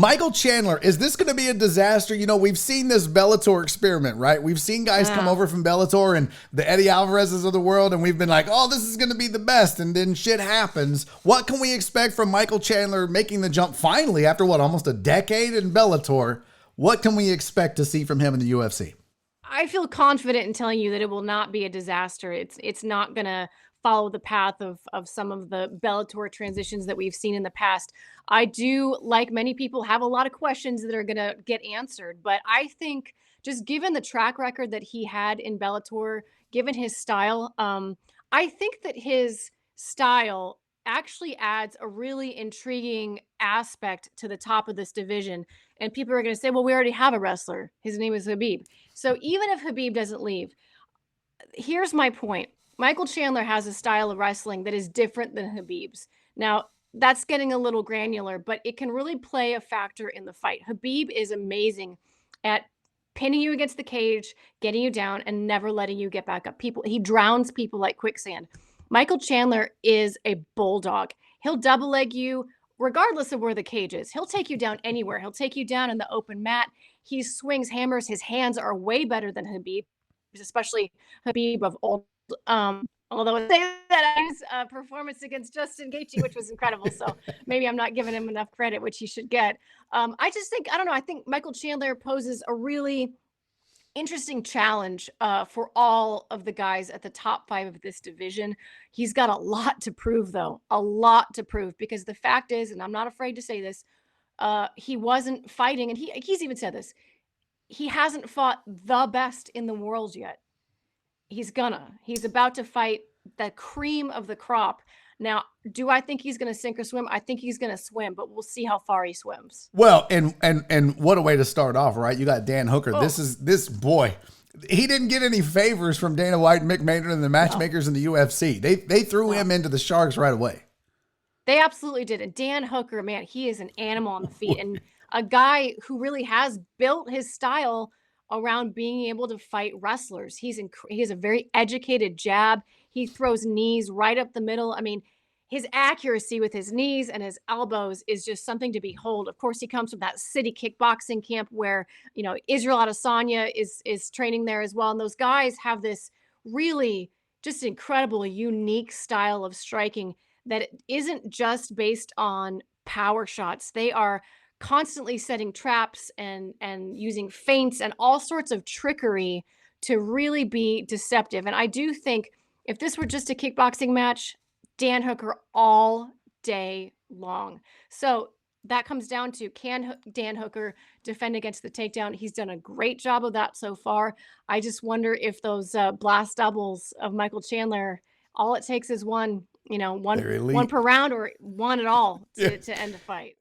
Michael Chandler, is this going to be a disaster? You know, we've seen this Bellator experiment, right? We've seen guys come over from Bellator and the Eddie Alvarez's of the world, and we've been like, oh, this is going to be the best, and then shit happens. What can we expect from Michael Chandler making the jump finally after, what, almost a decade in Bellator? What can we expect to see from him in the UFC? I feel confident in telling you that it will not be a disaster. It's not going to follow the path of some of the Bellator transitions that we've seen in the past. I do, like many people, have a lot of questions that are going to get answered, but I think just given the track record that he had in Bellator, given his style, I think that his style actually adds a really intriguing aspect to the top of this division. And people are going to say, well, we already have a wrestler. His name is Habib. So even if Habib doesn't leave, here's my point. Michael Chandler has a style of wrestling that is different than Habib's. Now, that's getting a little granular, but it can really play a factor in the fight. Habib is amazing at pinning you against the cage, getting you down, and never letting you get back up. He drowns people like quicksand. Michael Chandler is a bulldog. He'll double leg you regardless of where the cage is. He'll take you down anywhere. He'll take you down in the open mat. He swings hammers. His hands are way better than Habib, especially Habib of old. Although I say that his performance against Justin Gaethje, which was incredible, so maybe I'm not giving him enough credit, which he should get. I just think, I don't know, I think Michael Chandler poses a really interesting challenge for all of the guys at the top 5 of this division. He's got a lot to prove, though, a lot to prove, because the fact is, and I'm not afraid to say this, he wasn't fighting, and he's even said this, he hasn't fought the best in the world yet. He's about to fight the cream of the crop. Now, do I think he's going to sink or swim? I think he's going to swim, but we'll see how far he swims. Well, and what a way to start off, right? You got Dan Hooker. Oh. This boy. He didn't get any favors from Dana White and Mick Maynard and the matchmakers in the UFC. They threw him into the Sharks right away. They absolutely did. And Dan Hooker, man, he is an animal on the feet, and a guy who really has built his style around being able to fight wrestlers. He has a very educated jab. He throws knees right up the middle. I mean, his accuracy with his knees and his elbows is just something to behold. Of course, he comes from that city kickboxing camp where, Israel Adesanya is training there as well. And those guys have this really just incredible, unique style of striking that isn't just based on power shots. They are constantly setting traps and using feints and all sorts of trickery to really be deceptive. And I do think if this were just a kickboxing match, Dan Hooker all day long. So that comes down to, can Dan Hooker defend against the takedown? He's done a great job of that so far. I just wonder if those blast doubles of Michael Chandler, all it takes is one per round or one at all to end the fight.